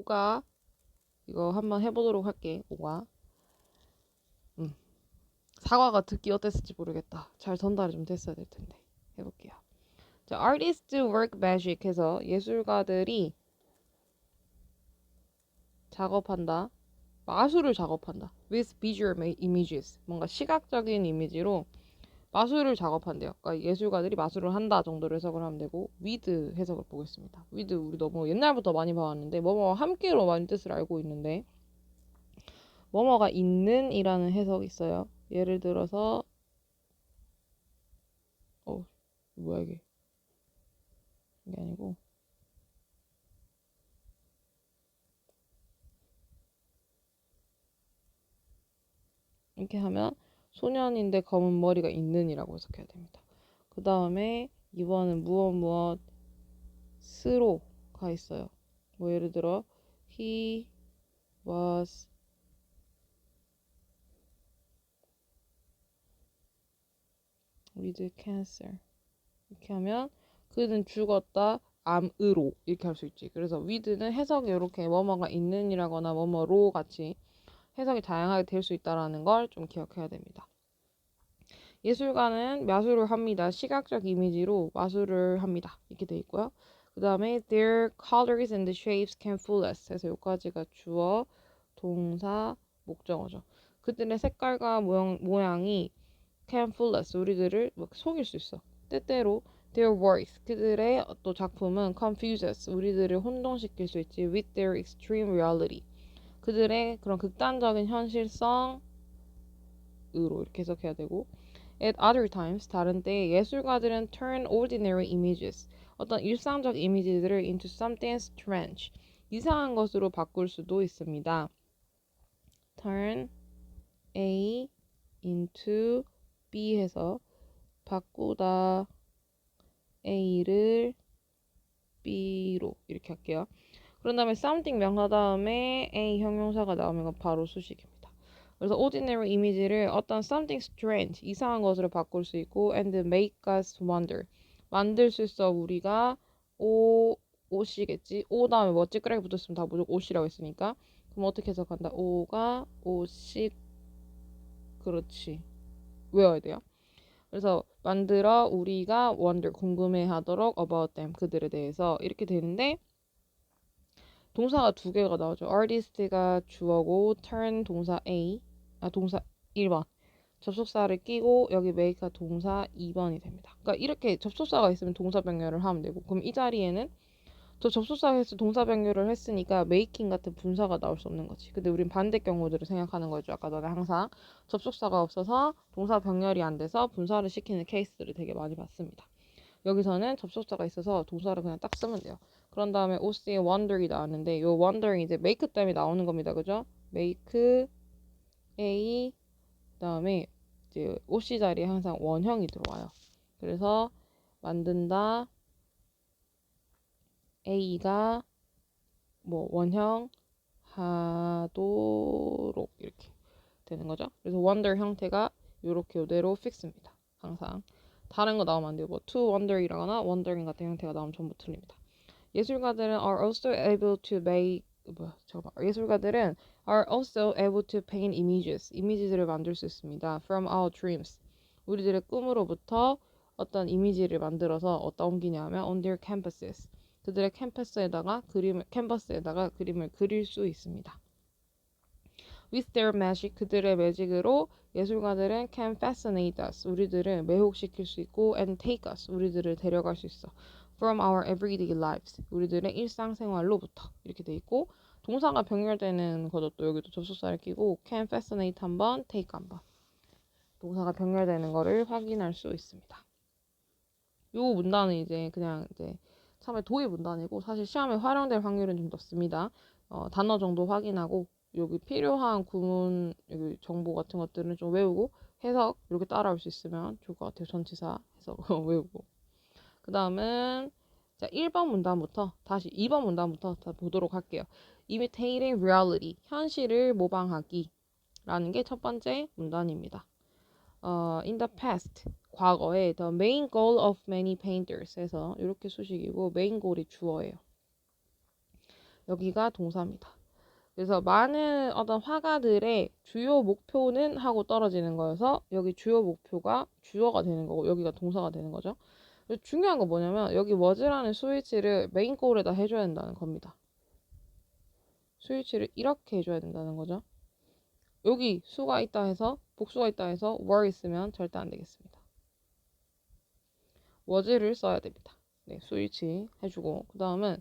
오가 이거 한번 해보도록 할게. 오가 사과가 듣기 어땠을지 모르겠다. 잘 전달이 좀 됐어야 될 텐데 해볼게요. 자, artists work magic 해서 예술가들이 작업한다. 마술을 작업한다. with visual images. 뭔가 시각적인 이미지로 마술을 작업한대요. 그러니까 예술가들이 마술을 한다 정도로 해석을 하면 되고 with 해석을 보겠습니다. with 우리 너무 옛날부터 많이 봐왔는데 뭐뭐와 함께로 많은 뜻을 알고 있는데 뭐뭐가 있는 이라는 해석이 있어요. 예를 들어서 뭐야 이게 아니고 이렇게 하면 소년인데 검은 머리가 있는 이라고 해석해야 됩니다. 그 다음에 2번은 무엇 스로가 있어요. 뭐 예를 들어 he was with cancer 이렇게 하면 그는 죽었다 암으로 이렇게 할 수 있지. 그래서 with는 해석이 이렇게 뭐뭐가 있는이라거나 뭐뭐로 같이 해석이 다양하게 될 수 있다는 걸 좀 기억해야 됩니다. 예술가는 마술을 합니다. 시각적 이미지로 마술을 합니다. 이렇게 돼 있고요. 그 다음에 their colors and shapes can fool us 해서 여기까지가 주어, 동사, 목적어죠. 그들의 색깔과 모양이 can fool us 우리들을 속일 수 있어. 때때로 their works 그들의 또 작품은 confuse us 우리들을 혼동시킬 수 있지 with their extreme reality 그들의 그런 극단적인 현실성으로 이렇게 해석해야 되고 at other times 다른 때에 예술가들은 turn ordinary images 어떤 일상적 이미지들을 into something strange 이상한 것으로 바꿀 수도 있습니다. turn A into B 해서 바꾸다 A를 B로 이렇게 할게요. 그런 다음에 something 명사 다음에 A 형용사가 나오면 바로 수식입니다. 그래서 ordinary 이미지를 어떤 something strange 이상한 것으로 바꿀 수 있고 and make us wonder 만들 수 있어 우리가 옷이겠지. 오 다음에 뭐 찌끄레기 붙었으면 다 무조건 옷이라고 했으니까 그럼 어떻게 해석한다? 오가 옷이 그렇지 외워야 돼요. 그래서 만들어 우리가 wonder 궁금해하도록 about them 그들에 대해서 이렇게 되는데 동사가 두 개가 나오죠. artist가 주어고 turn 동사 A 동사 1번 접속사를 끼고 여기 make가 동사 2번이 됩니다. 그러니까 이렇게 접속사가 있으면 동사 변경을 하면 되고 그럼 이 자리에는 저 접속사에서 동사 변경을 했으니까 making 같은 분사가 나올 수 없는 거지. 근데 우린 반대 경우들을 생각하는 거죠. 아까 너네 항상 접속사가 없어서 동사 변경이 안 돼서 분사를 시키는 케이스들을 되게 많이 봤습니다. 여기서는 접속사가 있어서 동사를 그냥 딱 쓰면 돼요. 그런 다음에 OC의 wonder이 나왔는데 이 wonder이 이제 make 때문에 나오는 겁니다. 그죠? make A 그다음에 이제 OC 자리에 항상 원형이 들어와요. 그래서 만든다 A가 뭐 원형 하도록 이렇게 되는 거죠. 그래서 wonder 형태가 이렇게 이대로 픽스입니다. 항상 다른 거 나오면 안 돼요. 뭐 to wonder이라거나 wondering 같은 형태가 나오면 전부 틀립니다. 예술가들은 are also able to make 예술가들은 are also able to paint images 이미지들을 만들 수 있습니다. from our dreams 우리들의 꿈으로부터 어떤 이미지를 만들어서 어디다 옮기냐면 on their campuses 그들의 캔버스에다가 그림을 그릴 수 있습니다. with their magic 그들의 매직으로 예술가들은 can fascinate us 우리들을 매혹시킬 수 있고 and take us 우리들을 데려갈 수 있어. from our everyday lives 우리들의 일상생활로부터 이렇게 돼 있고 동사가 병렬되는 것도 여기도 접속사를 끼고 can fascinate 한번 take 한번 동사가 병렬되는 거를 확인할 수 있습니다. 요 문단은 이제 그냥 이제 처음에 도입 문단이고 사실 시험에 활용될 확률은 좀 높습니다. 단어 정도 확인하고 여기 필요한 구문 여기 정보 같은 것들은 좀 외우고 해석 이렇게 따라올 수 있으면 좋을 것 같아요. 전치사 해석 외우고 그 다음은 자 1번 문단부터 다시 2번 문단부터 다 보도록 할게요. Imitating reality 현실을 모방하기 라는 게 첫 번째 문단입니다. In the past 과거에 the main goal of many painters 해서 이렇게 수식이고 main goal이 주어예요. 여기가 동사입니다. 그래서 많은 어떤 화가들의 주요 목표는 하고 떨어지는 거여서 여기 주요 목표가 주어가 되는 거고 여기가 동사가 되는 거죠. 중요한 건 뭐냐면 여기 was라는 스위치를 메인 골에다 해줘야 된다는 겁니다. 스위치를 이렇게 해줘야 된다는 거죠. 여기 수가 있다 해서 복수가 있다 해서 were 있으면 절대 안 되겠습니다. was를 써야 됩니다. 네, 스위치 해주고 그 다음은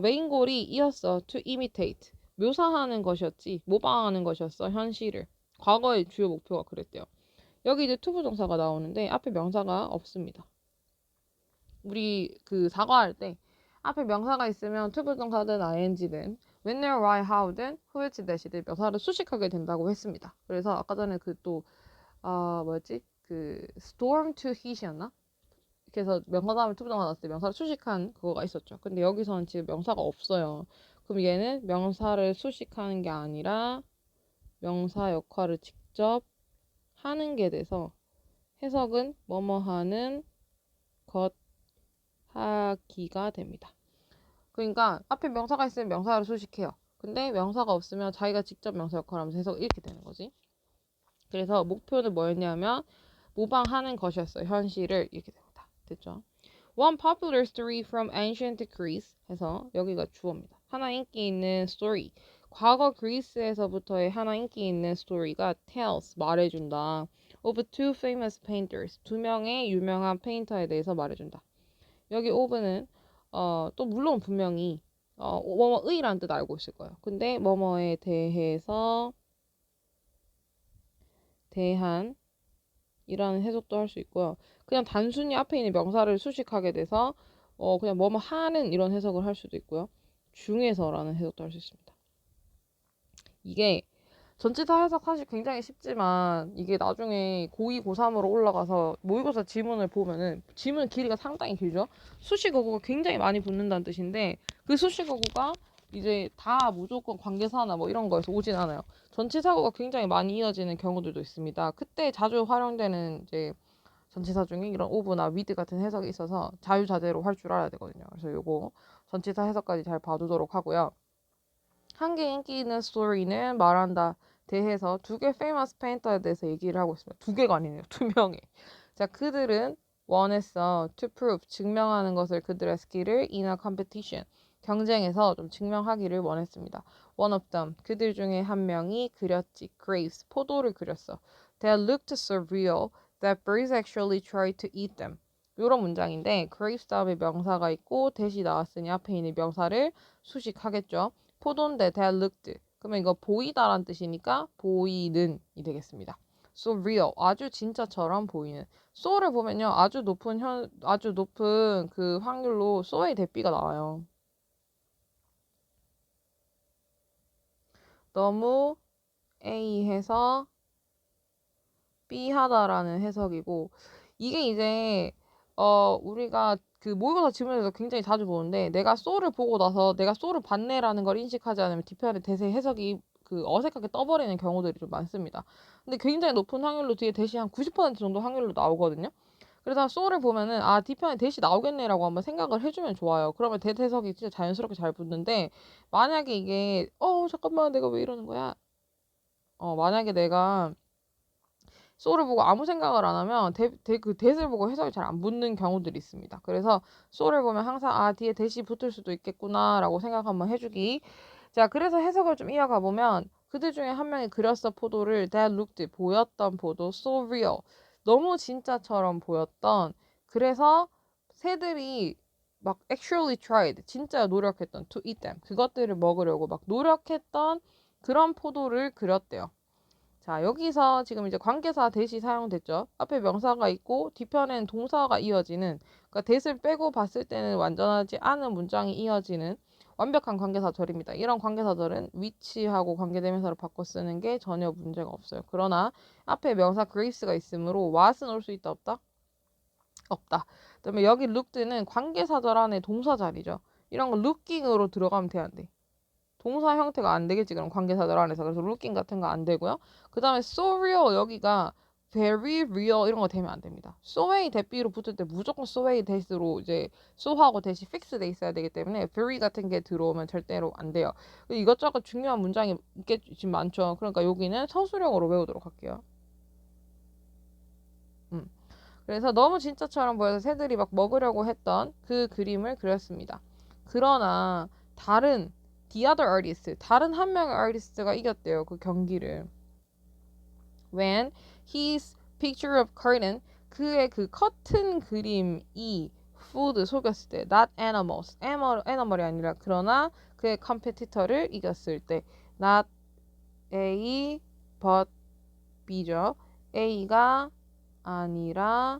메인 골이 이었어. to imitate 묘사하는 것이었지 모방하는 것이었어. 현실을 과거의 주요 목표가 그랬대요. 여기 이제 to 부정사가 나오는데 앞에 명사가 없습니다. 우리 그 사과할 때 앞에 명사가 있으면 to 부정사든 ing든 when, where, why, how든 who일지 that이든 명사를 수식하게 된다고 했습니다. 그래서 아까 전에 그 또 뭐였지? 그 storm to heat이었나? 그래서 명사 다음에 to 부정사 나왔을 때 명사를 수식한 그거가 있었죠. 근데 여기서는 지금 명사가 없어요. 그럼 얘는 명사를 수식하는 게 아니라 명사 역할을 직접 하는 게 돼서 해석은 뭐뭐 하는 것 하기가 됩니다. 그러니까 앞에 명사가 있으면 명사를 수식해요. 근데 명사가 없으면 자기가 직접 명사 역할을 하면서 해석 이렇게 되는 거지. 그래서 목표는 뭐였냐면 모방하는 것이었어요. 현실을 이렇게 됩니다. 됐죠? One popular story from ancient Greece 해서 여기가 주어입니다. 하나 인기 있는 story. 과거 그리스에서부터의 하나 인기 있는 스토리가 tells 말해준다. Of two famous painters. 두 명의 유명한 페인터에 대해서 말해준다. 여기 of는 또 물론 분명히 뭐뭐의라는 뜻 알고 있을 거예요. 근데 뭐뭐에 대해서 대한 이라는 해석도 할 수 있고요. 그냥 단순히 앞에 있는 명사를 수식하게 돼서 그냥 뭐뭐 하는 이런 해석을 할 수도 있고요. 중에서라는 해석도 할 수 있습니다. 이게 전치사 해석 사실 굉장히 쉽지만 이게 나중에 고2, 고3으로 올라가서 모의고사 지문을 보면은 지문 길이가 상당히 길죠. 수식어구가 굉장히 많이 붙는다는 뜻인데 그 수식어구가 이제 다 무조건 관계사나 뭐 이런 거에서 오진 않아요. 전치사구가 굉장히 많이 이어지는 경우들도 있습니다. 그때 자주 활용되는 이제 전치사 중에 이런 오브나 위드 같은 해석이 있어서 자유자재로 할 줄 알아야 되거든요. 그래서 요거 전치사 해석까지 잘 봐두도록 하고요. 한 개 인기 있는 스토리는 말한다. 대해서 두 개 페이머스 페인터에 대해서 얘기를 하고 있습니다. 두 개가 아니네요. 두 명의. 자, 그들은 원했어. to prove. 증명하는 것을 그들의 스킬을 in a competition. 경쟁에서 좀 증명하기를 원했습니다. One of them. 그들 중에 한 명이 그렸지. grapes. 포도를 그렸어. They looked so real that birds actually tried to eat them. 이런 문장인데 grapes 다음에 명사가 있고 대시 나왔으니 앞에 있는 명사를 수식하겠죠. 포도인데 that looked. 그러면 이거 보이다란 뜻이니까 보이는이 되겠습니다. So real. 아주 진짜처럼 보이는. so를 보면요. 아주 높은 그 확률로 so의 대비가 나와요. 너무 A해서 B하다라는 해석이고 이게 이제 우리가 그 모의고사 지문에서 굉장히 자주 보는데 내가 so를 보고 나서 내가 so를 봤네라는 걸 인식하지 않으면 뒤편에 대세 해석이 그 어색하게 떠버리는 경우들이 좀 많습니다. 근데 굉장히 높은 확률로 뒤에 대시 한 90% 정도 확률로 나오거든요. 그래서 so를 보면은 뒤편에 대시 나오겠네라고 한번 생각을 해주면 좋아요. 그러면 대해석이 진짜 자연스럽게 잘 붙는데 만약에 이게 잠깐만 내가 왜 이러는 거야? 만약에 내가 so를 보고 아무 생각을 안 하면 그 that을 보고 해석이 잘 안 붙는 경우들이 있습니다. 그래서 so를 보면 항상 뒤에 that이 붙을 수도 있겠구나 라고 생각 한번 해주기. 자, 그래서 해석을 좀 이어가 보면 그들 중에 한 명이 그렸어 포도를 that looked 보였던 포도 so real 너무 진짜처럼 보였던 그래서 새들이 막 actually tried 진짜 노력했던 to eat them 그것들을 먹으려고 막 노력했던 그런 포도를 그렸대요. 자, 여기서 지금 이제 관계사 대시 사용됐죠. 앞에 명사가 있고 뒤편에는 동사가 이어지는 그러니까 that을 빼고 봤을 때는 완전하지 않은 문장이 이어지는 완벽한 관계사절입니다. 이런 관계사절은 which하고 관계대명사로 바꿔 쓰는 게 전혀 문제가 없어요. 그러나 앞에 명사 grace가 있으므로 what은 올 수 있다 없다? 없다. 그다음에 여기 looked는 관계사절 안에 동사 자리죠. 이런 거 looking으로 들어가면 돼야 돼. 동사 형태가 안 되겠지 그럼 관계사절 안에서 그래서 looking 같은 거 안 되고요. 그 다음에 so real 여기가 very real 이런 거 되면 안 됩니다. so의 대비로 붙을 때 무조건 so의 대시로 이제 so하고 대시 fix 돼 있어야 되기 때문에 very 같은 게 들어오면 절대로 안 돼요. 이것저것 중요한 문장이 있겠지 많죠. 그러니까 여기는 서술형으로 외우도록 할게요. 그래서 너무 진짜처럼 보여서 새들이 막 먹으려고 했던 그 그림을 그렸습니다. 그러나 다른 the other artist, 다른 한 명의 아티스트가 이겼대요. 그 경기를. When his picture of curtain, 그의 그 커튼 그림이 food 속였을 때, not animals, animal이 아니라 그러나 그의 컴페티터를 이겼을 때, not A but B죠. A가 아니라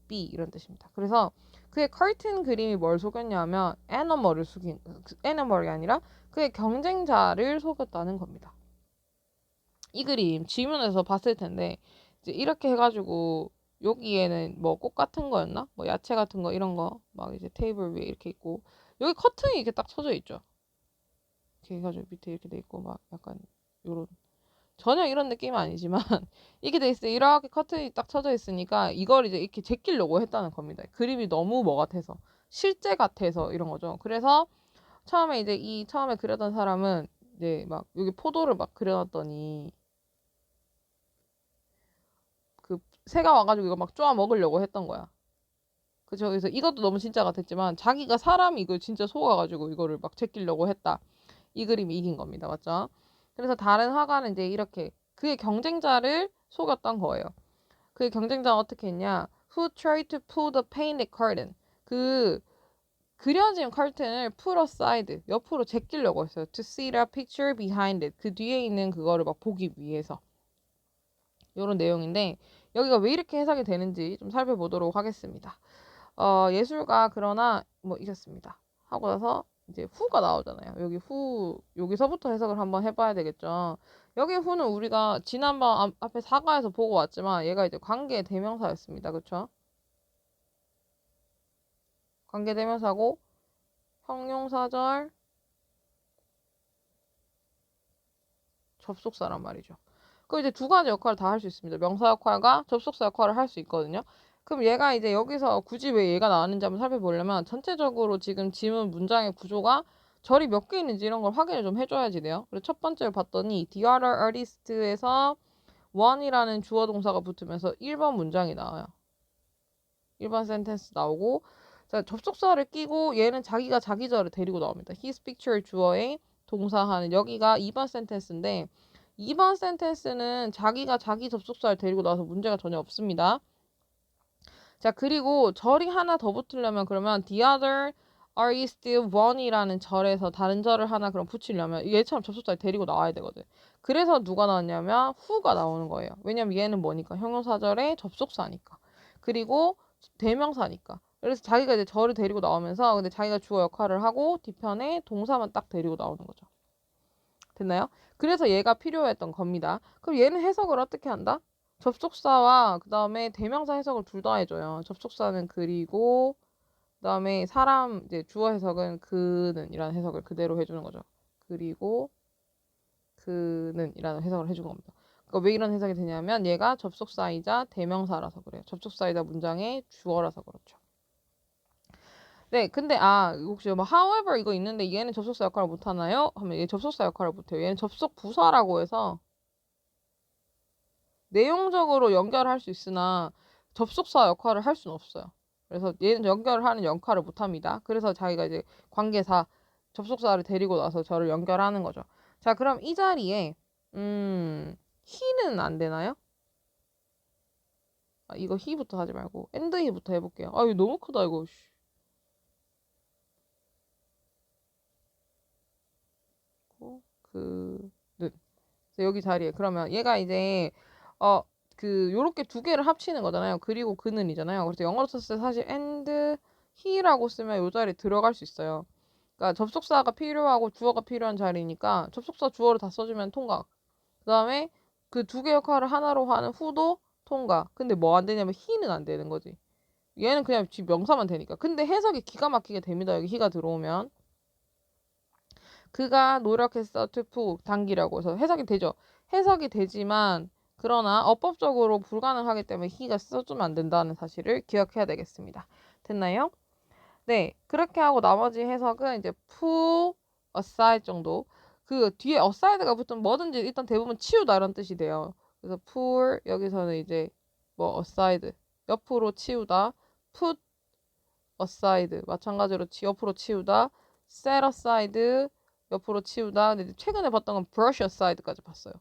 B 이런 뜻입니다. 그래서 그의 커튼 그림이 뭘 속였냐면 애니멀이 아니라 그의 경쟁자를 속였다는 겁니다. 이 그림 지문에서 봤을 텐데 이제 이렇게 해가지고 여기에는 뭐 꽃 같은 거였나? 뭐 야채 같은 거 이런 거 막 이제 테이블 위에 이렇게 있고 여기 커튼이 이렇게 딱 쳐져 있죠. 이렇게 해가지고 밑에 이렇게 돼 있고 막 약간 요런 전혀 이런 느낌은 아니지만 이렇게 돼 있어요. 이렇게 커튼이 딱 쳐져 있으니까 이걸 이제 이렇게 제끼려고 했다는 겁니다. 그림이 너무 뭐 같아서 실제 같아서 이런 거죠. 그래서 처음에 이제 이 처음에 그렸던 사람은 이제 막 여기 포도를 막 그려놨더니 그 새가 와가지고 이거 막 쪼아 먹으려고 했던 거야. 그죠? 그래서 이것도 너무 진짜 같았지만 자기가 사람이 이걸 진짜 속아가지고 이거를 막 제끼려고 했다. 이 그림이 이긴 겁니다. 맞죠? 그래서 다른 화가는 이제 이렇게 그의 경쟁자를 속였던 거예요. 그의 경쟁자는 어떻게 했냐? Who tried to pull the painted curtain? 그 그려진 커튼을 pull aside, 옆으로 제끼려고 했어요. To see the picture behind it. 그 뒤에 있는 그거를 막 보기 위해서. 이런 내용인데 여기가 왜 이렇게 해석이 되는지 좀 살펴보도록 하겠습니다. 예술가 그러나 뭐 이겼습니다. 하고 나서 이제 후가 나오잖아요. 여기 후 여기서부터 해석을 한번 해봐야 되겠죠. 여기 후는 우리가 지난번 앞에 사과에서 보고 왔지만 얘가 이제 관계 대명사였습니다. 그렇죠? 관계 대명사고 형용사절 접속사란 말이죠. 그 이제 두 가지 역할을 다 할 수 있습니다. 명사 역할과 접속사 역할을 할 수 있거든요. 그럼 얘가 이제 여기서 굳이 왜 얘가 나왔는지 한번 살펴보려면 전체적으로 지금 지문 문장의 구조가 절이 몇 개 있는지 이런 걸 확인을 좀 해줘야지 돼요. 그래서 첫 번째를 봤더니 the other artist에서 one이라는 주어 동사가 붙으면서 1번 문장이 나와요. 1번 센텐스 나오고 자, 접속사를 끼고 얘는 자기가 자기 절을 데리고 나옵니다. his picture 주어에 동사하는 여기가 2번 센텐스인데 2번 센텐스는 자기가 자기 접속사를 데리고 나와서 문제가 전혀 없습니다. 자, 그리고 절이 하나 더 붙으려면 그러면 the other are you still one이라는 절에서 다른 절을 하나 그럼 붙이려면 얘처럼 접속사를 데리고 나와야 되거든. 그래서 누가 나왔냐면 who가 나오는 거예요. 왜냐면 얘는 뭐니까 형용사절의 접속사니까. 그리고 대명사니까. 그래서 자기가 이제 절을 데리고 나오면서 근데 자기가 주어 역할을 하고 뒤편에 동사만 딱 데리고 나오는 거죠. 됐나요? 그래서 얘가 필요했던 겁니다. 그럼 얘는 해석을 어떻게 한다? 접속사와 그 다음에 대명사 해석을 둘 다 해줘요. 접속사는 그리고 그 다음에 사람 이제 주어 해석은 그는 이라는 해석을 그대로 해주는 거죠. 그리고 그는 이라는 해석을 해준 겁니다. 그러니까 왜 이런 해석이 되냐면 얘가 접속사이자 대명사라서 그래요. 접속사이자 문장의 주어라서 그렇죠. 네, 근데 혹시 뭐 however 이거 있는데 얘는 접속사 역할을 못 하나요? 하면 얘 접속사 역할을 못 해요. 얘는 접속 부사라고 해서 내용적으로 연결할 수 있으나 접속사 역할을 할 수는 없어요. 그래서 얘는 연결을 하는 역할을 못 합니다. 그래서 자기가 이제 관계사 접속사를 데리고 나서 저를 연결하는 거죠. 자, 그럼 이 자리에 he는 안 되나요? 이거 he부터 하지 말고 and he부터 해볼게요. 이거 너무 크다 이거. 그는 여기 자리에 그러면 얘가 이제 요렇게 두 개를 합치는 거잖아요. 그리고 그는이잖아요. 그래서 영어로 썼을 때 사실 and he라고 쓰면 요 자리에 들어갈 수 있어요. 그러니까 접속사가 필요하고 주어가 필요한 자리니까 접속사 주어를 다 써주면 통과. 그 다음에 그 두 개 역할을 하나로 하는 who도 통과. 근데 뭐 안 되냐면 he는 안 되는 거지. 얘는 그냥 명사만 되니까. 근데 해석이 기가 막히게 됩니다. 여기 he가 들어오면. 그가 노력했어 to pull 당기라고 해서 해석이 되죠. 해석이 되지만 그러나 어법적으로 불가능하기 때문에 he가 써주면 안 된다는 사실을 기억해야 되겠습니다. 됐나요? 네, 그렇게 하고 나머지 해석은 이제 pull aside 정도. 그 뒤에 aside가 붙으면 뭐든지 일단 대부분 치우다 이런 뜻이 돼요. 그래서 pull 여기서는 이제 뭐 aside 옆으로 치우다, put aside 마찬가지로 옆으로 치우다, set aside 옆으로 치우다. 근데 최근에 봤던 건 brush aside까지 봤어요.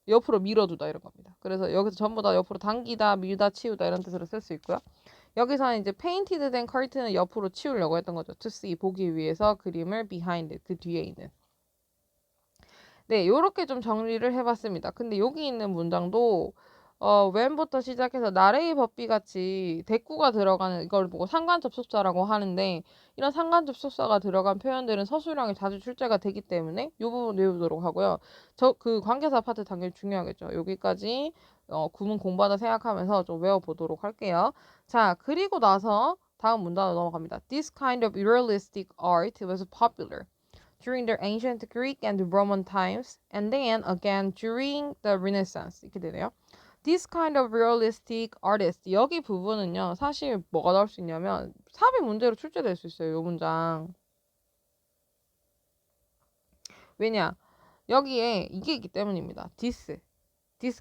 옆으로 밀어두다 이런 겁니다. 그래서 여기서 전부 다 옆으로 당기다, 밀다, 치우다 이런 뜻으로 쓸 수 있고요. 여기서는 이제 painted 된 curtain을 옆으로 치우려고 했던 거죠. to see 보기 위해서 그림을 behind 그 뒤에 있는. 네, 요렇게 좀 정리를 해봤습니다. 근데 여기 있는 문장도 when부터 시작해서 나레이 법비 같이 대꾸가 들어가는 이걸 보고 상관 접속사라고 하는데 이런 상관 접속사가 들어간 표현들은 서술형에 자주 출제가 되기 때문에 이 부분 외우도록 하고요. 그 관계사 파트 당연히 중요하겠죠. 여기까지 구문 공부하다 생각하면서 좀 외워보도록 할게요. 자, 그리고 나서 다음 문단으로 넘어갑니다. This kind of realistic art was popular during the ancient Greek and Roman times, and then again during the Renaissance. 이렇게 되네요. This kind of realistic artist. 여기 부분은요, 사실 뭐가 나올 수 있냐면 삽입 문제로 출제될 수 있어요. 이 문장. 왜냐? 여기에 이게 있기 때문입니다. this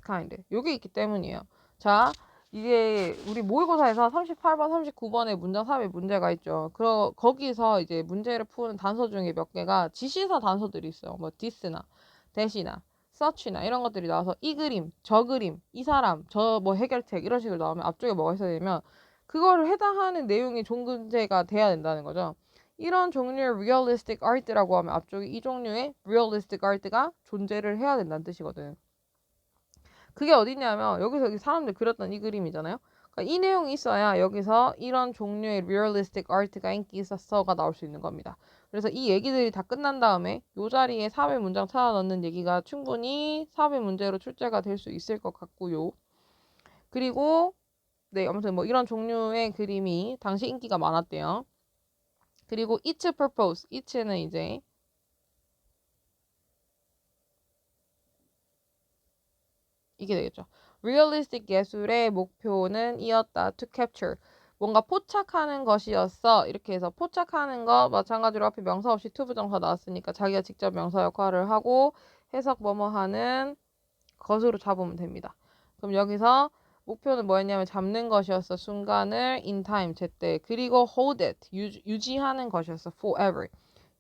kind. 이게 있기 때문이에요. 자, 이게 우리 모의고사에서 38번, 39번에 문장 삽입 문제가 있죠. 거기서 이제 문제를 푸는 단서 중에 몇 개가 지시사 단서들이 있어요. 뭐 this나, that이나, such나 이런 것들이 나와서 이 그림, 저 그림, 이 사람, 저 뭐 해결책 이런 식으로 나오면 앞쪽에 뭐가 있어야 되면 그거를 해당하는 내용이 존재가 돼야 된다는 거죠. 이런 종류의 realistic art라고 하면 앞쪽에 이 종류의 realistic art가 존재를 해야 된다는 뜻이거든. 그게 어디냐면 여기 사람들 그렸던 이 그림이잖아요. 그러니까 이 내용이 있어야 여기서 이런 종류의 realistic art가 인기 있었어가 나올 수 있는 겁니다. 그래서 이 얘기들이 다 끝난 다음에 이 자리에 삽입 문장 찾아 넣는 얘기가 충분히 삽입 문제로 출제가 될 수 있을 것 같고요. 그리고 네, 아무튼 뭐 이런 종류의 그림이 당시 인기가 많았대요. 그리고 its purpose, its는 이제 이게 되겠죠. realistic 예술의 목표는 이었다. to capture. 뭔가 포착하는 것이었어. 이렇게 해서 포착하는 거 마찬가지로 앞에 명사 없이 to 부정사 나왔으니까 자기가 직접 명사 역할을 하고 해석 뭐뭐 하는 것으로 잡으면 됩니다. 그럼 여기서 목표는 뭐였냐면 잡는 것이었어. 순간을 in time 제때 그리고 hold it 유지하는 것이었어. forever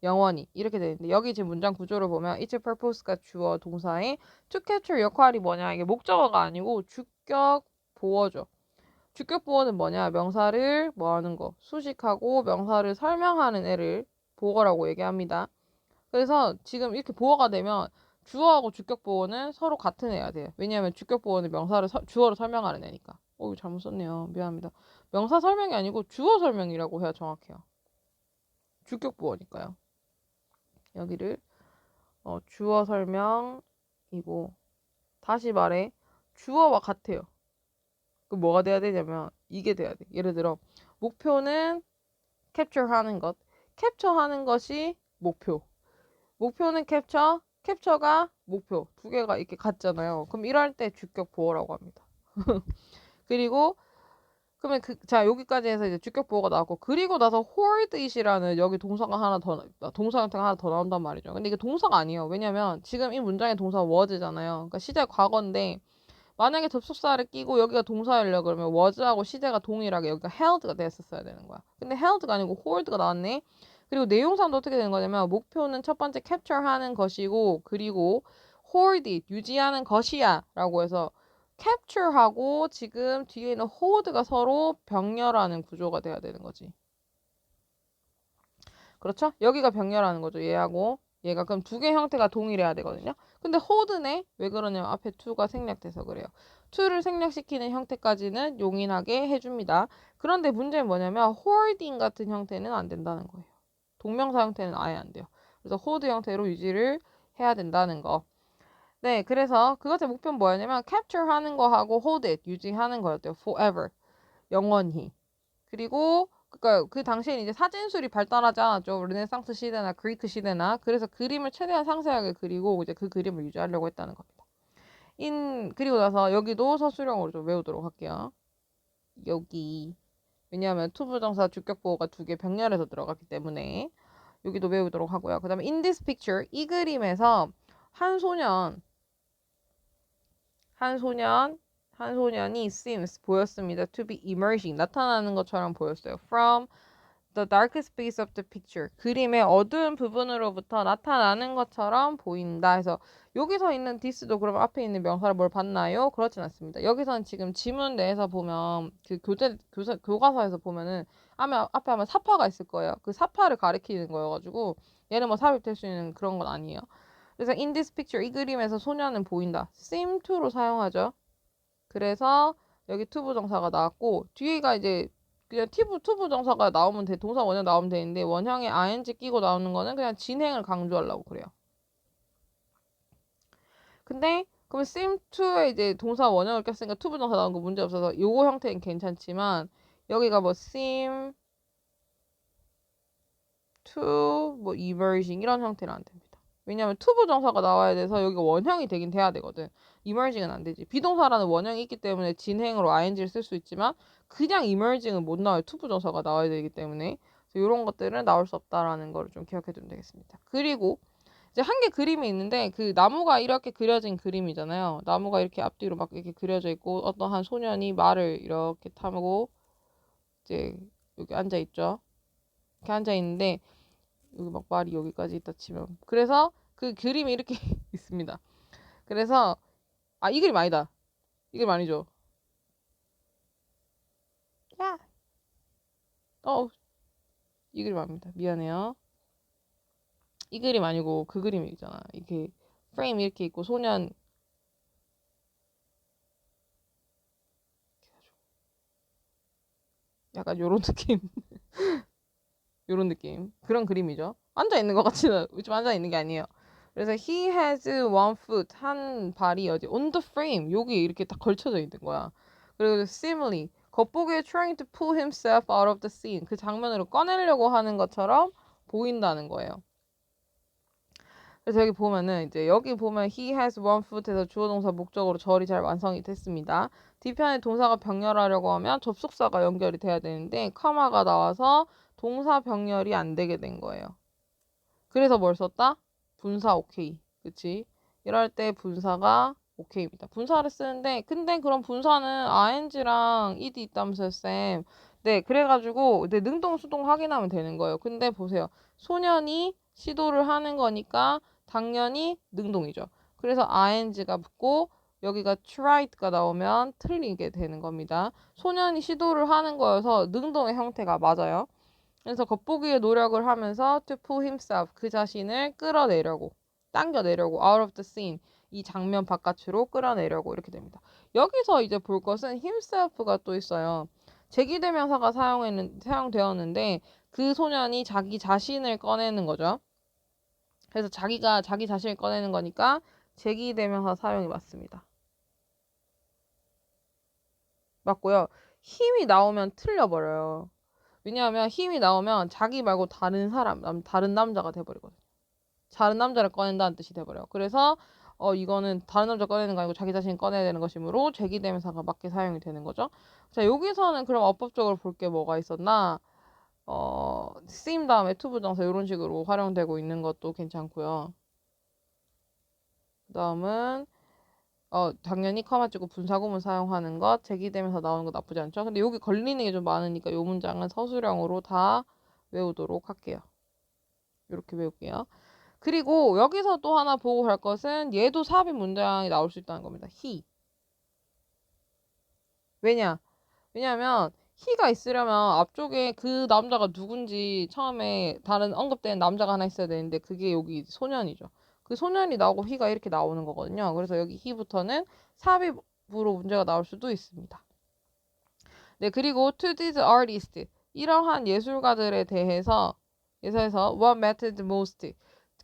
영원히 이렇게 되는데 여기 지금 문장 구조를 보면 its purpose가 주어 동사에 to capture 역할이 뭐냐 이게 목적어가 아니고 주격 보어죠. 주격 보어는 뭐냐 명사를 뭐 하는 거 수식하고 명사를 설명하는 애를 보어라고 얘기합니다. 그래서 지금 이렇게 보어가 되면 주어하고 주격 보어는 서로 같은 애야 돼요. 왜냐하면 주격 보어는 명사를 주어로 설명하는 애니까. 이거 잘못 썼네요. 미안합니다. 명사 설명이 아니고 주어 설명이라고 해야 정확해요. 주격 보어니까요. 여기를 주어 설명이고 다시 말해 주어와 같아요. 그 뭐가 돼야 되냐면 이게 돼야 돼. 예를 들어 목표는 캡처하는 것, 캡처하는 것이 목표. 목표는 캡처가 목표. 두 개가 이렇게 같잖아요. 그럼 이럴 때 주격 보어라고 합니다. 그리고 그러면 자 여기까지 해서 이제 주격 보어가 나왔고 그리고 나서 hold it이라는 여기 동사가 하나 더 동사 형태가 하나 더 나온단 말이죠. 근데 이게 동사가 아니에요. 왜냐면 지금 이 문장의 동사 was잖아요. 그러니까 시제 과거인데 만약에 접속사를 끼고 여기가 동사이려 그러면 was하고 시제가 동일하게 여기가 held가 됐었어야 되는 거야. 근데 held가 아니고 hold가 나왔네. 그리고 내용상도 어떻게 되는 거냐면 목표는 첫 번째 capture하는 것이고 그리고 hold it 유지하는 것이야 라고 해서 capture하고 지금 뒤에 있는 hold가 서로 병렬하는 구조가 돼야 되는 거지. 그렇죠? 여기가 병렬하는 거죠. 얘하고 얘가 그럼 두 개 형태가 동일해야 되거든요. 근데 hold네 왜 그러냐면 앞에 to가 생략돼서 그래요. to를 생략시키는 형태까지는 용인하게 해줍니다. 그런데 문제는 뭐냐면 holding 같은 형태는 안 된다는 거예요. 동명사 형태는 아예 안 돼요. 그래서 hold 형태로 유지를 해야 된다는 거. 네, 그래서 그것의 목표는 뭐였냐면 capture 하는 거하고 hold it 유지하는 거였대요. forever 영원히. 그리고 그러니까 그 당시에는 이제 사진술이 발달하지 않았죠. 르네상스 시대나 그리크 시대나 그래서 그림을 최대한 상세하게 그리고 이제 그 그림을 유지하려고 했다는 겁니다. 그리고 나서 여기도 서술형으로 좀 외우도록 할게요. 여기. 왜냐하면 투부정사 주격보호가 2개 병렬해서 들어갔기 때문에 여기도 외우도록 하고요. 그 다음에 in this picture, 이 그림에서 한 소년이 seems 보였습니다. to be emerging 나타나는 것처럼 보였어요. from the darkest space of the picture 그림의 어두운 부분으로부터 나타나는 것처럼 보인다 해서 여기서 있는 this도 그럼 앞에 있는 명사를 뭘 봤나요? 그렇진 않습니다. 여기서는 지금 지문 내에서 보면 그 교과서에서 보면은 앞에 하면 사파가 있을 거예요. 그 사파를 가리키는 거여가지고 얘는 뭐 삽입될 수 있는 그런 건 아니에요. 그래서 in this picture 이 그림에서 소년은 보인다. seem to로 사용하죠. 그래서 여기 투부정사가 나왔고 뒤에가 이제 그냥 투부정사가 나오면 돼. 동사 원형 나오면 되는데 원형에 ing 끼고 나오는 거는 그냥 진행을 강조하려고 그래요. 근데 그럼 seem to에 이제 동사 원형을 꼈으니까 투부정사 나온 거 문제 없어서 요거 형태는 괜찮지만 여기가 뭐 seem to 뭐 emerging 이런 형태는 안 됩니다. 왜냐하면 투부정사가 나와야 돼서 여기가 원형이 되긴 돼야 되거든. emerging은 안 되지. 비동사라는 원형이 있기 때문에 진행으로 ing를 쓸 수 있지만 그냥 emerging은 못 나와요. 투부정사가 나와야 되기 때문에. 이런 것들은 나올 수 없다라는 걸 좀 기억해 두면 되겠습니다. 그리고 이제 한 개 그림이 있는데 그 나무가 이렇게 그려진 그림이잖아요. 나무가 이렇게 앞뒤로 막 이렇게 그려져 있고 어떤 한 소년이 말을 이렇게 타고 이제 여기 앉아 있죠. 이렇게 앉아 있는데 여기 막 말이 여기까지 있다 치면 그래서 그 그림이 이렇게 있습니다. 그래서 이 그림 아니다. 이 그림 아니죠. 야. 이 그림 아닙니다. 미안해요. 이 그림 아니고 그 그림이 있잖아. 이렇게 프레임 이렇게 있고 소년 약간 요런 느낌. 요런 느낌. 그런 그림이죠. 앉아 있는 것 같지는 좀 앉아 있는 게 아니에요. 그래서 he has one foot 한 발이 어디 on the frame 여기 이렇게 딱 걸쳐져 있는 거야. 그리고 simile 겉보기에 trying to pull himself out of the scene 그 장면으로 꺼내려고 하는 것처럼 보인다는 거예요. 그래서 여기 보면은 이제 여기 보면 he has one foot에서 주어 동사 목적으로 절이 잘 완성이 됐습니다. 뒤편에 동사가 병렬하려고 하면 접속사가 연결이 돼야 되는데 커마가 나와서 동사 병렬이 안 되게 된 거예요. 그래서 뭘 썼다? 분사 오케이. 그치? 이럴 때 분사가 오케이입니다. 분사를 쓰는데 근데 그럼 분사는 ing랑 ed 있다면서요, 쌤. 네, 그래가지고 네, 능동, 수동 확인하면 되는 거예요. 근데 보세요. 소년이 시도를 하는 거니까 당연히 능동이죠. 그래서 ing가 붙고 여기가 tried가 나오면 틀리게 되는 겁니다. 소년이 시도를 하는 거여서 능동의 형태가 맞아요. 그래서 겉보기에 노력을 하면서 to pull himself 그 자신을 끌어내려고 당겨내려고 out of the scene 이 장면 바깥으로 끌어내려고 이렇게 됩니다. 여기서 이제 볼 것은 himself가 또 있어요. 제기대명사가 사용되었는데 그 소년이 자기 자신을 꺼내는 거죠. 그래서 자기가 자기 자신을 꺼내는 거니까 제기대명사 사용이 맞습니다. 맞고요. 힘이 나오면 틀려버려요. 왜냐하면 힘이 나오면 자기 말고 다른 사람, 다른 남자가 돼버리거든요. 다른 남자를 꺼낸다는 뜻이 돼버려요. 그래서 이거는 다른 남자 꺼내는 거 아니고 자기 자신이 꺼내야 되는 것이므로 제기대명사가 맞게 사용이 되는 거죠. 자, 여기서는 그럼 어법적으로 볼 게 뭐가 있었나? 쓰임 다음에 투부정사 이런 식으로 활용되고 있는 것도 괜찮고요. 그 다음은 당연히 커마 찍고 분사구문 사용하는 것, 제기되면서 나오는 거 나쁘지 않죠? 근데 여기 걸리는 게 좀 많으니까 이 문장은 서술형으로 다 외우도록 할게요. 이렇게 외울게요. 그리고 여기서 또 하나 보고 갈 것은 얘도 삽입 문장이 나올 수 있다는 겁니다. he. 왜냐하면 he가 있으려면 앞쪽에 그 남자가 누군지 처음에 다른 언급된 남자가 하나 있어야 되는데 그게 여기 소년이죠. 그 소년이 나오고 he가 이렇게 나오는 거거든요. 그래서 여기 he부터는 삽입으로 문제가 나올 수도 있습니다. 네, 그리고 to these artists 이러한 예술가들에 대해서 what mattered most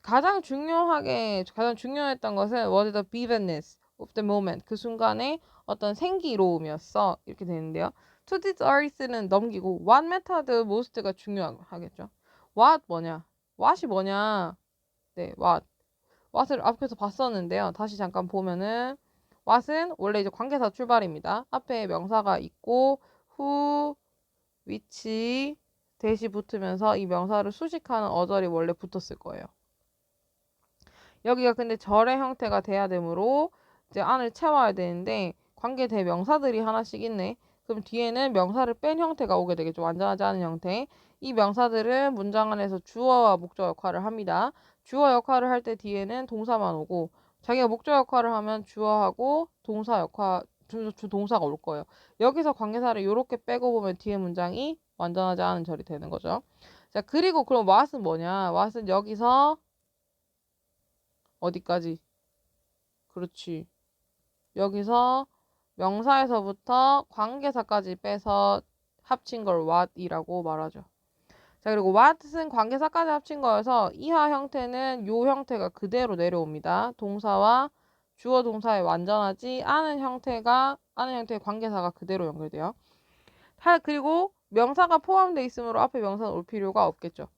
가장 중요했던 것은 was the vividness of the moment 그 순간의 어떤 생기로움이었어 이렇게 되는데요. To these artists는 넘기고 what mattered most가 중요하겠죠. What이 뭐냐? 네, what을 앞에서 봤었는데요. 다시 잠깐 보면은 what은 원래 이제 관계사 출발입니다. 앞에 명사가 있고 who, which, 대시 붙으면서 이 명사를 수식하는 어절이 원래 붙었을 거예요. 여기가 근데 절의 형태가 돼야 되므로 이제 안을 채워야 되는데 관계 대명사들이 하나씩 있네. 그럼 뒤에는 명사를 뺀 형태가 오게 되겠죠. 완전하지 않은 형태. 이 명사들은 문장 안에서 주어와 목적 역할을 합니다. 주어 역할을 할 때 뒤에는 동사만 오고 자기가 목적 역할을 하면 주어하고 동사 역할 동사가 올 거예요. 여기서 관계사를 이렇게 빼고 보면 뒤에 문장이 완전하지 않은 절이 되는 거죠. 자, 그리고 그럼 what은 뭐냐? what은 여기서 어디까지? 그렇지. 여기서 명사에서부터 관계사까지 빼서 합친 걸 what이라고 말하죠. 자, 그리고 what은 관계사까지 합친 거여서 이하 형태는 요 형태가 그대로 내려옵니다. 동사와 주어 동사의 완전하지 않은 형태의 관계사가 그대로 연결돼요. 그리고 명사가 포함되어 있으므로 앞에 명사는 올 필요가 없겠죠.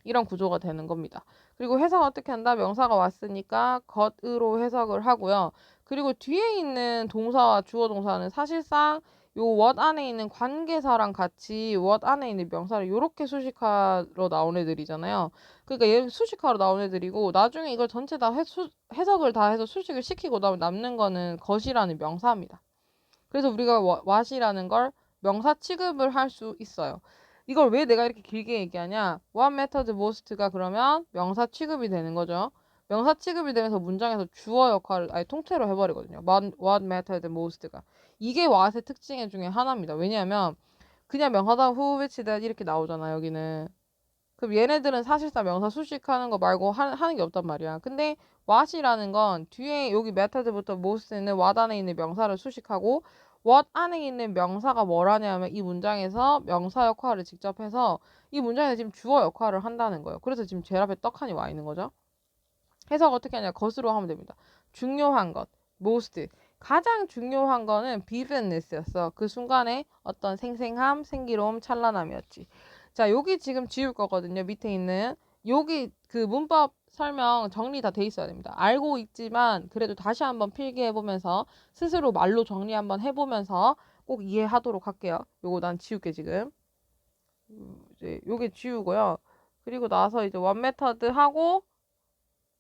이런 구조가 되는 겁니다. 그리고 해석은 어떻게 한다? 명사가 왔으니까 것으로 해석을 하고요. 그리고 뒤에 있는 동사와 주어 동사는 사실상 요 what 안에 있는 관계사랑 같이 what 안에 있는 명사를 이렇게 수식하러 나온 애들이잖아요. 그러니까 얘 수식하러 나온 애들이고 나중에 이걸 전체 다 해석을 다 해서 수식을 시키고 나면 남는 거는 것이라는 명사입니다. 그래서 우리가 what이라는 걸 명사 취급을 할 수 있어요. 이걸 왜 내가 이렇게 길게 얘기하냐? What mattered most가 그러면 명사 취급이 되는 거죠. 명사 취급이 되면서 문장에서 주어 역할을 아예 통째로 해버리거든요. What mattered most가. 이게 what의 특징 중에 하나입니다. 왜냐하면 그냥 명사다 who, which, that 이렇게 나오잖아 여기는. 그럼 얘네들은 사실상 명사 수식하는 거 말고 하는 게 없단 말이야. 근데 what이라는 건 뒤에 여기 method부터 most는 what 안에 있는 명사를 수식하고 what 안에 있는 명사가 뭐라냐면 이 문장에서 명사 역할을 직접 해서 이 문장에서 지금 주어 역할을 한다는 거예요. 그래서 지금 제일 앞에 떡하니 와 있는 거죠. 해석 어떻게 하냐? 것으로 하면 됩니다. 중요한 것, most. 가장 중요한 거는 vividness였어. 그 순간에 어떤 생생함, 생기로움, 찬란함이었지. 자, 여기 지금 지울 거거든요. 밑에 있는. 여기 그 문법 설명 정리 다 돼 있어야 됩니다. 알고 있지만 그래도 다시 한번 필기해보면서 스스로 말로 정리 한번 해보면서 꼭 이해하도록 할게요. 요거 난 지울게 지금. 이제 요게 지우고요. 그리고 나서 이제 one method 하고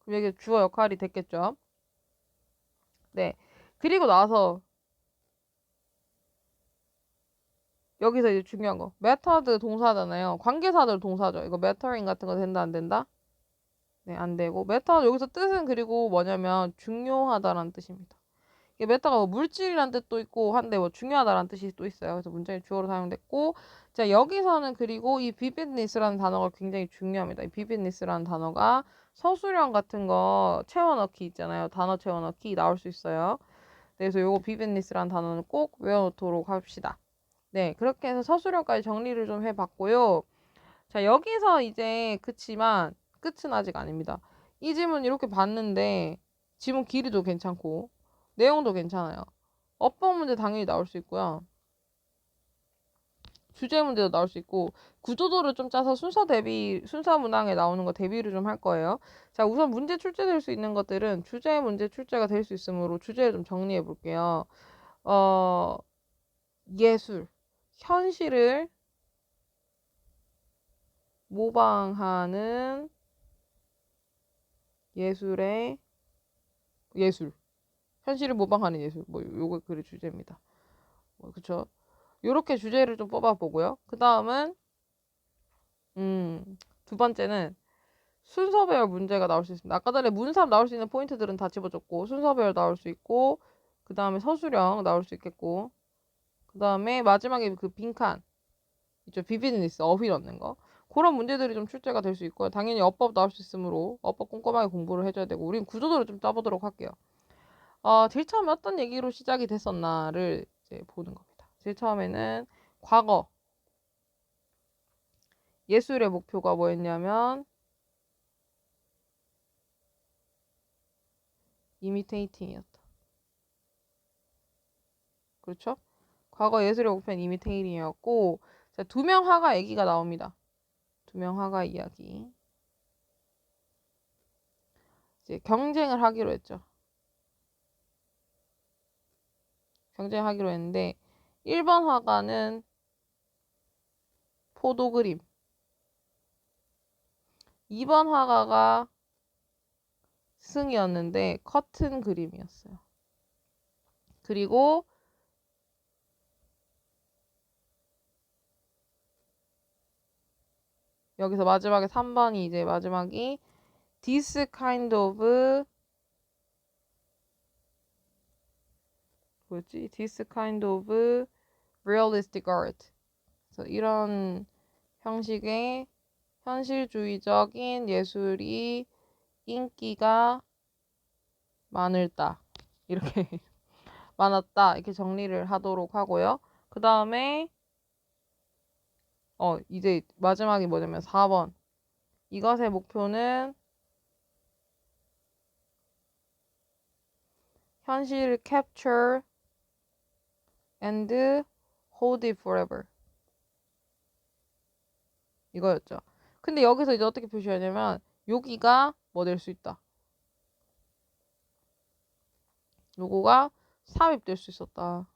그럼 여기 주어 역할이 됐겠죠. 네. 그리고 나서 여기서 이제 중요한 거. method 동사잖아요. 관계사들 동사죠. 이거 mattering 같은 거 된다 안 된다? 네, 안 되고. method 여기서 뜻은 그리고 뭐냐면 중요하다라는 뜻입니다. 이게 메타가 뭐 물질이란 뜻도 있고 한데 뭐 중요하다라는 뜻이 또 있어요. 그래서 문장이 주어로 사용됐고 자 여기서는 그리고 이 vividness라는 단어가 굉장히 중요합니다. 이 vividness라는 단어가 서술형 같은 거 채워넣기 있잖아요. 단어 채워넣기 나올 수 있어요. 그래서 요거 vividness라는 단어는 꼭 외워놓도록 합시다. 네, 그렇게 해서 서술형까지 정리를 좀 해봤고요. 자 여기서 이제 그치만 끝은 아직 아닙니다. 이 질문 이렇게 봤는데 지문 길이도 괜찮고 내용도 괜찮아요. 어법 문제 당연히 나올 수 있고요. 주제 문제도 나올 수 있고 구조도를 좀 짜서 순서 문항에 나오는 거 대비를 좀 할 거예요. 자, 우선 문제 출제될 수 있는 것들은 주제 문제 출제가 될 수 있으므로 주제를 좀 정리해 볼게요. 어, 예술, 현실을 모방하는 예술의 예술, 현실을 모방하는 예술, 뭐 요거 그 주제입니다. 그쵸? 요렇게 주제를 좀 뽑아보고요. 그 다음은 두 번째는 순서배열 문제가 나올 수 있습니다. 아까 전에 문삽 나올 수 있는 포인트들은 다 집어줬고 순서배열 나올 수 있고 그 다음에 서술형 나올 수 있겠고 그 다음에 마지막에 그 빈칸 있죠. 비비드니스 어휘 넣는 거 그런 문제들이 좀 출제가 될 수 있고요. 당연히 어법 나올 수 있으므로 어법 꼼꼼하게 공부를 해줘야 되고 우린 구조도를 좀 짜보도록 할게요. 제일 처음에 어떤 얘기로 시작이 됐었나를 이제 보는 겁니다. 제일 처음에는 과거 예술의 목표가 뭐였냐면 이미테이팅이었다. 그렇죠? 과거 예술의 목표는 이미테이팅이었고 자, 두 명 화가 얘기가 나옵니다. 두 명 화가 이야기. 이제 경쟁을 하기로 했죠. 경쟁하기로 했는데 1번 화가는 포도 그림, 2번 화가가 승이었는데 커튼 그림이었어요. 그리고 여기서 마지막에 3번이 이제 마지막이 this kind of 뭐였지? this kind of realistic art. 그래서 이런 형식의 현실주의적인 예술이 인기가 많을다. 이렇게 많았다. 이렇게 정리를 하도록 하고요. 그 다음에 이제 마지막이 뭐냐면 4번. 이것의 목표는 현실을 capture and hold it forever. 이거였죠. 근데 여기서 이제 어떻게 표시하냐면 여기가 뭐 될 수 있다. 요거가 삽입될 수 있었다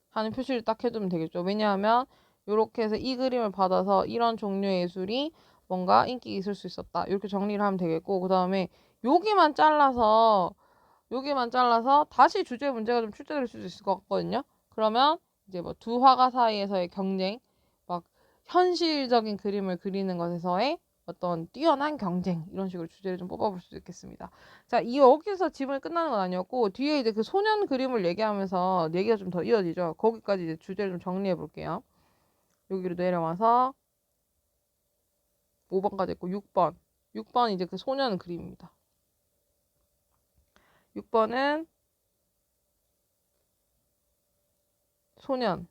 하는 표시를 딱 해두면 되겠죠. 왜냐하면 이렇게 해서 이 그림을 받아서 이런 종류의 예술이 뭔가 인기가 있을 수 있었다. 이렇게 정리를 하면 되겠고, 그 다음에 여기만 잘라서 다시 주제 문제가 좀 출제될 수도 있을 것 같거든요. 그러면 이제 뭐 두 화가 사이에서의 경쟁, 막 현실적인 그림을 그리는 것에서의 어떤 뛰어난 경쟁, 이런 식으로 주제를 좀 뽑아볼 수도 있겠습니다. 자, 여기서 지문이 끝나는 건 아니었고 뒤에 이제 그 소년 그림을 얘기하면서 얘기가 좀 더 이어지죠. 거기까지 이제 주제를 좀 정리해 볼게요. 여기로 내려와서 5번까지 있고 6번. 6번 이제 그 소년 그림입니다. 6번은 소년.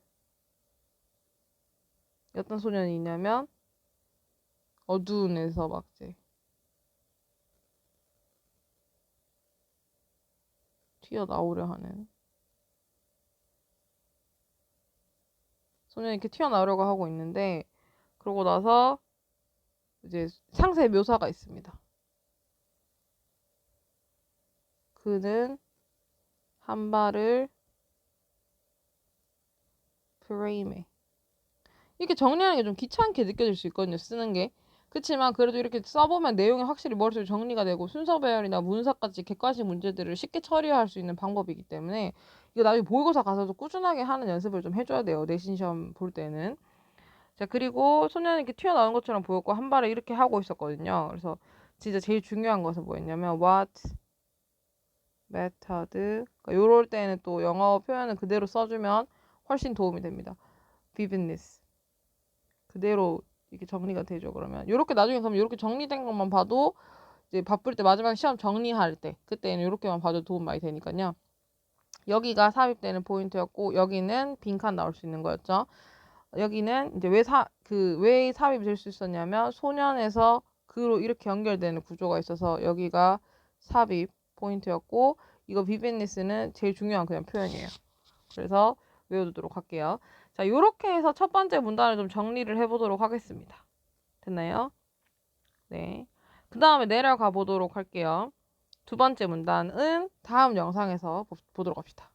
어떤 소년이 있냐면 어두운 데서 막 이제 튀어나오려 하는 소년이 이렇게 튀어나오려고 하고 있는데, 그러고 나서 이제 상세 묘사가 있습니다. 그는 한 발을 프레임에, 이렇게 정리하는 게 좀 귀찮게 느껴질 수 있거든요, 쓰는 게. 그치만 그래도 이렇게 써보면 내용이 확실히 머릿속에 정리가 되고 순서 배열이나 문사까지 객관식 문제들을 쉽게 처리할 수 있는 방법이기 때문에 이거 나중에 모의고사 가서도 꾸준하게 하는 연습을 좀 해줘야 돼요, 내신 시험 볼 때는. 자, 그리고 소년이 이렇게 튀어나온 것처럼 보였고 한 발을 이렇게 하고 있었거든요. 그래서 진짜 제일 중요한 것은 뭐였냐면 what method, 그러니까 요럴 때는 또 영어 표현을 그대로 써주면 훨씬 도움이 됩니다. vividness 그대로 이렇게 정리가 되죠. 그러면 요렇게 나중에 그럼 요렇게 정리된 것만 봐도 이제 바쁠 때 마지막에 시험 정리할 때 그때는 요렇게만 봐도 도움 많이 되니까요. 여기가 삽입되는 포인트였고 여기는 빈칸 나올 수 있는 거였죠. 여기는 이제 왜 삽입이 될 수 있었냐면 소년에서 그로 이렇게 연결되는 구조가 있어서 여기가 삽입 포인트였고, 이거 비비니스는 제일 중요한 그냥 표현이에요. 그래서 외워두도록 할게요. 자, 요렇게 해서 첫 번째 문단을 좀 정리를 해보도록 하겠습니다. 됐나요? 네. 그 다음에 내려가 보도록 할게요. 두 번째 문단은 다음 영상에서 보도록 합시다.